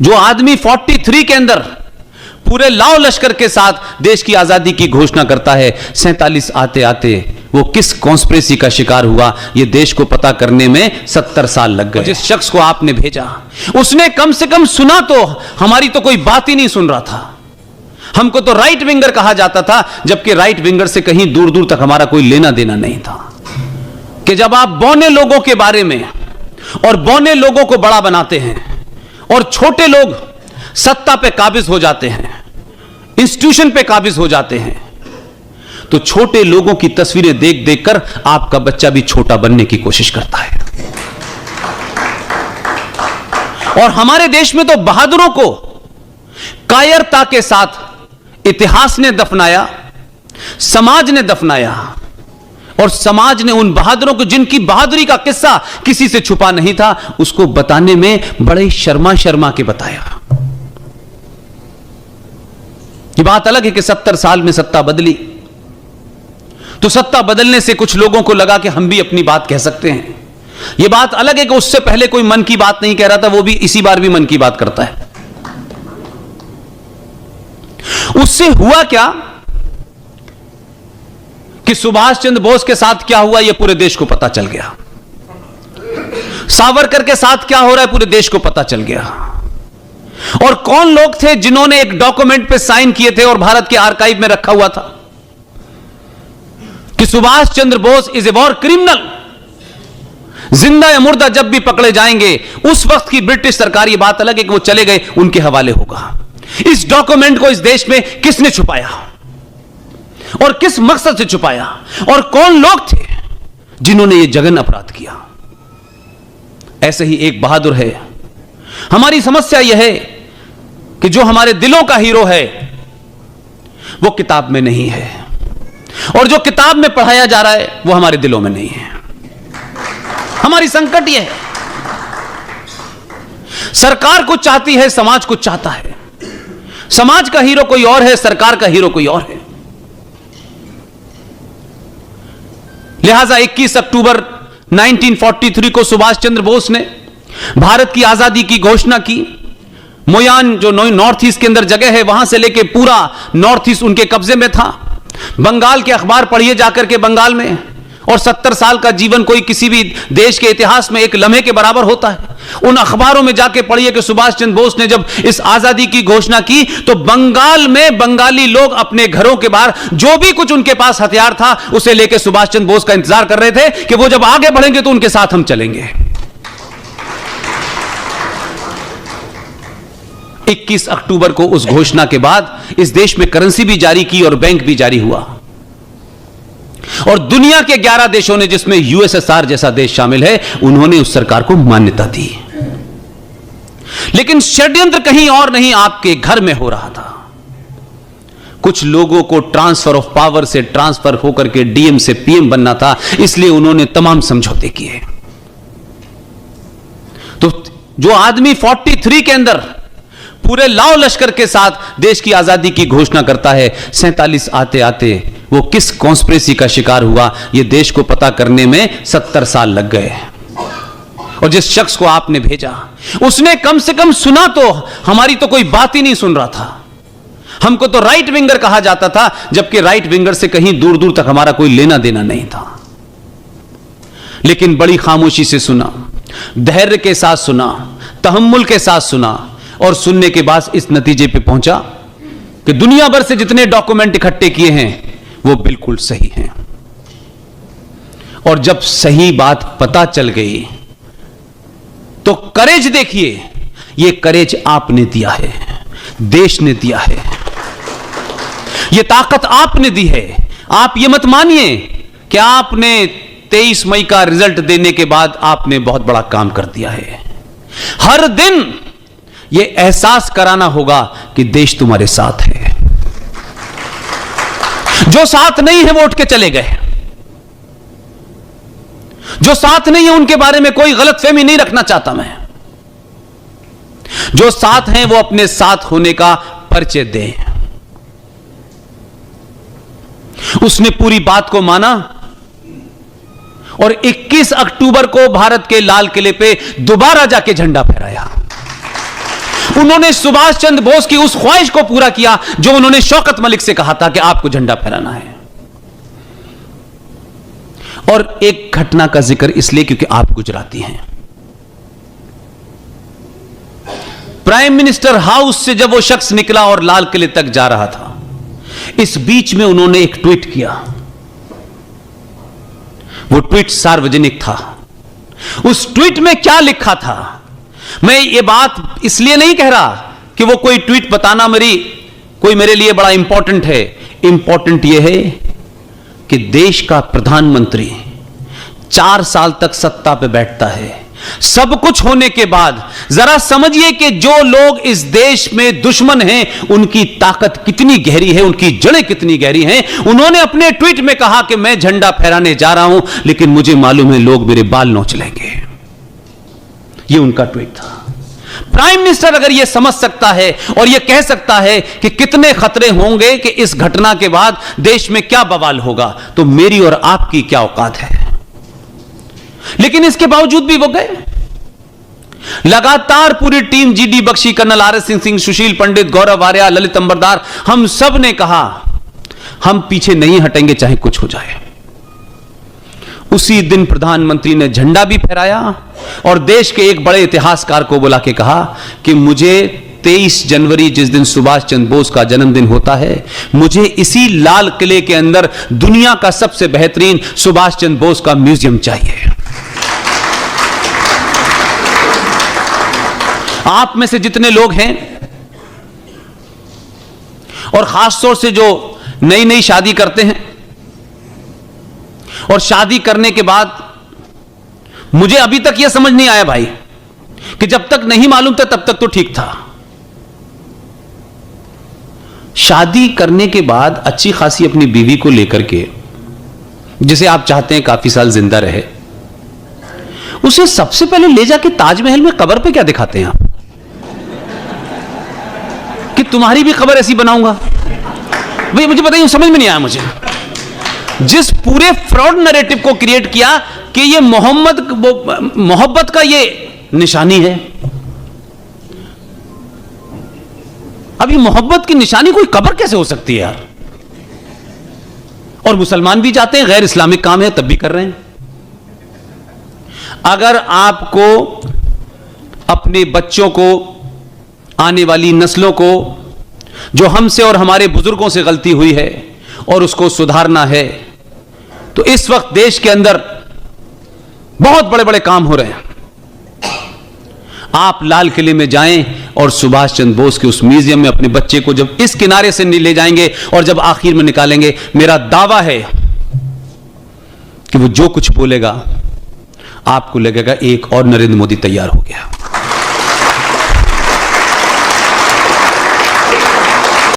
जो आदमी 43 के अंदर पूरे लाव लश्कर के साथ देश की आजादी की घोषणा करता है, 47 आते आते वो किस कॉन्स्पिरेसी का शिकार हुआ, ये देश को पता करने में 70 साल लग गए। जिस शख्स को आपने भेजा उसने कम से कम सुना तो, हमारी तो कोई बात ही नहीं सुन रहा था। हमको तो राइट विंगर कहा जाता था, जबकि राइट विंगर से कहीं दूर दूर तक हमारा कोई लेना देना नहीं था। कि जब आप बौने लोगों के बारे में और बौने लोगों को बड़ा बनाते हैं और छोटे लोग सत्ता पे काबिज हो जाते हैं, इंस्टीट्यूशन पे काबिज हो जाते हैं, तो छोटे लोगों की तस्वीरें देख देखकर आपका बच्चा भी छोटा बनने की कोशिश करता है। और हमारे देश में तो बहादुरों को कायरता के साथ इतिहास ने दफनाया, समाज ने दफनाया, और समाज ने उन बहादुरों को, जिनकी बहादुरी का किस्सा किसी से छुपा नहीं था, उसको बताने में बड़े शर्मा शर्मा के बताया। ये बात अलग है कि 70 साल में सत्ता बदली, तो सत्ता बदलने से कुछ लोगों को लगा कि हम भी अपनी बात कह सकते हैं। यह बात अलग है कि उससे पहले कोई मन की बात नहीं कह रहा था, वो भी इसी बार भी मन की बात करता है। उससे हुआ क्या कि सुभाष चंद्र बोस के साथ क्या हुआ यह पूरे देश को पता चल गया, सावरकर के साथ क्या हो रहा है पूरे देश को पता चल गया। और कौन लोग थे जिन्होंने एक डॉक्यूमेंट पे साइन किए थे और भारत के आर्काइव में रखा हुआ था कि Subhash Chandra Bose is a war criminal, जिंदा या मुर्दा जब भी पकड़े जाएंगे, उस वक्त की ब्रिटिश सरकार, ये बात अलग है कि वो चले गए, उनके हवाले होगा। इस डॉक्यूमेंट को इस देश में किसने छुपाया और किस मकसद से छुपाया, और कौन लोग थे जिन्होंने ये जघन्य अपराध किया। ऐसे ही एक बहादुर है। हमारी समस्या यह है कि जो हमारे दिलों का हीरो है वो किताब में नहीं है, और जो किताब में पढ़ाया जा रहा है वो हमारे दिलों में नहीं है। हमारी संकट यह है, सरकार कुछ चाहती है, समाज कुछ चाहता है। समाज का हीरो कोई और है, सरकार का हीरो कोई और है। लिहाजा 21 अक्टूबर 1943 को सुभाष चंद्र बोस ने भारत की आजादी की घोषणा की। मोयान जो नॉर्थ ईस्ट के अंदर जगह है, वहां से लेके पूरा नॉर्थ ईस्ट उनके कब्जे में था। बंगाल के अखबार पढ़िए जाकर के बंगाल में, और 70 साल का जीवन कोई किसी भी देश के इतिहास में एक लम्हे के बराबर होता है। उन अखबारों में जाके पढ़िए कि सुभाष चंद्र बोस ने जब इस आजादी की घोषणा की तो बंगाल में बंगाली लोग अपने घरों के बाहर जो भी कुछ उनके पास हथियार था उसे लेके सुभाष चंद्र बोस का इंतजार कर रहे थे कि वो जब आगे बढ़ेंगे तो उनके साथ हम चलेंगे। 21 अक्टूबर को उस घोषणा के बाद इस देश में करेंसी भी जारी की और बैंक भी जारी हुआ, और दुनिया के 11 देशों ने, जिसमें यूएसएसआर जैसा देश शामिल है, उन्होंने उस सरकार को मान्यता दी। लेकिन षड्यंत्र कहीं और नहीं, आपके घर में हो रहा था। कुछ लोगों को ट्रांसफर ऑफ पावर से ट्रांसफर होकर के डीएम से पीएम बनना था, इसलिए उन्होंने तमाम समझौते किए। तो जो आदमी 43 के अंदर पूरे लाव लश्कर के साथ देश की आजादी की घोषणा करता है, 47 आते आते वो किस कॉन्स्पिरेसी का शिकार हुआ, ये देश को पता करने में 70 साल लग गए। और जिस शख्स को आपने भेजा उसने कम से कम सुना तो, हमारी तो कोई बात ही नहीं सुन रहा था। हमको तो राइट विंगर कहा जाता था, जबकि राइट विंगर से कहीं दूर दूर तक हमारा कोई लेना देना नहीं था। लेकिन बड़ी खामोशी से सुना, धैर्य के साथ सुना, तहम्मुल के साथ सुना, और सुनने के बाद इस नतीजे पे पहुंचा कि दुनिया भर से जितने डॉक्यूमेंट इकट्ठे किए हैं वो बिल्कुल सही हैं। और जब सही बात पता चल गई तो करेज देखिए, ये करेज आपने दिया है, देश ने दिया है, ये ताकत आपने दी है। आप ये मत मानिए कि आपने 23 मई का रिजल्ट देने के बाद आपने बहुत बड़ा काम कर दिया है। हर दिन ये एहसास कराना होगा कि देश तुम्हारे साथ है। जो साथ नहीं है वो उठ के चले गए, जो साथ नहीं है उनके बारे में कोई गलतफहमी नहीं रखना चाहता मैं। जो साथ हैं वो अपने साथ होने का परिचय दें। उसने पूरी बात को माना और 21 अक्टूबर को भारत के लाल किले पे दोबारा जाके झंडा फहराया। उन्होंने सुभाष चंद्र बोस की उस ख्वाहिश को पूरा किया जो उन्होंने शौकत मलिक से कहा था कि आपको झंडा फहराना है। और एक घटना का जिक्र इसलिए क्योंकि आप गुजराती हैं। प्राइम मिनिस्टर हाउस से जब वो शख्स निकला और लाल किले तक जा रहा था, इस बीच में उन्होंने एक ट्वीट किया। वो ट्वीट सार्वजनिक था। उस ट्वीट में क्या लिखा था, मैं ये बात इसलिए नहीं कह रहा कि वो कोई ट्वीट बताना मेरे लिए बड़ा इंपॉर्टेंट है। इंपॉर्टेंट यह है कि देश का प्रधानमंत्री 4 साल तक सत्ता पे बैठता है। सब कुछ होने के बाद जरा समझिए कि जो लोग इस देश में दुश्मन हैं उनकी ताकत कितनी गहरी है, उनकी जड़ें कितनी गहरी हैं। उन्होंने अपने ट्वीट में कहा कि मैं झंडा फहराने जा रहा हूं, लेकिन मुझे मालूम है लोग मेरे बाल नोच लेंगे। यह उनका ट्वीट था। प्राइम मिनिस्टर अगर यह समझ सकता है और यह कह सकता है कि कितने खतरे होंगे कि इस घटना के बाद देश में क्या बवाल होगा, तो मेरी और आपकी क्या औकात है। लेकिन इसके बावजूद भी वो गए। लगातार पूरी team, GD Bakshi, colonel RS Singh, Sushil Pandit, Gaurav Arya, Lalit Ambardar, हम सब ने कहा हम पीछे नहीं हटेंगे चाहे कुछ हो जाए। उसी दिन प्रधानमंत्री ने झंडा भी फहराया और देश के एक बड़े इतिहासकार को बुला के कहा कि मुझे 23 जनवरी, जिस दिन सुभाष चंद्र बोस का जन्मदिन होता है, मुझे इसी लाल किले के अंदर दुनिया का सबसे बेहतरीन सुभाष चंद्र बोस का म्यूजियम चाहिए। आप में से जितने लोग हैं और खासतौर से जो नई नई शादी करते हैं और शादी करने के बाद, मुझे अभी तक यह समझ नहीं आया भाई कि जब तक नहीं मालूम था तब तक तो ठीक था। शादी करने के बाद अच्छी खासी अपनी बीवी को लेकर के, जिसे आप चाहते हैं काफी साल जिंदा रहे, उसे सबसे पहले ले जाके ताजमहल में कब्र पे क्या दिखाते हैं आप कि तुम्हारी भी खबर ऐसी बनाऊंगा। भाई मुझे बताइए, समझ में नहीं आया मुझे। जिस पूरे फ्रॉड नैरेटिव को क्रिएट किया कि ये मोहब्बत का ये निशानी है। अब ये मोहब्बत की निशानी कोई कब्र कैसे हो सकती है यार। और मुसलमान भी जाते हैं, गैर इस्लामिक काम है तब भी कर रहे हैं। अगर आपको अपने बच्चों को, आने वाली नस्लों को, जो हमसे और हमारे बुजुर्गों से गलती हुई है और उसको सुधारना है, तो इस वक्त देश के अंदर बहुत बड़े बड़े काम हो रहे हैं। आप लाल किले में जाएं और सुभाष चंद्र बोस के उस म्यूजियम में अपने बच्चे को जब इस किनारे से ले जाएंगे और जब आखिर में निकालेंगे, मेरा दावा है कि वो जो कुछ बोलेगा आपको लगेगा एक और नरेंद्र मोदी तैयार हो गया।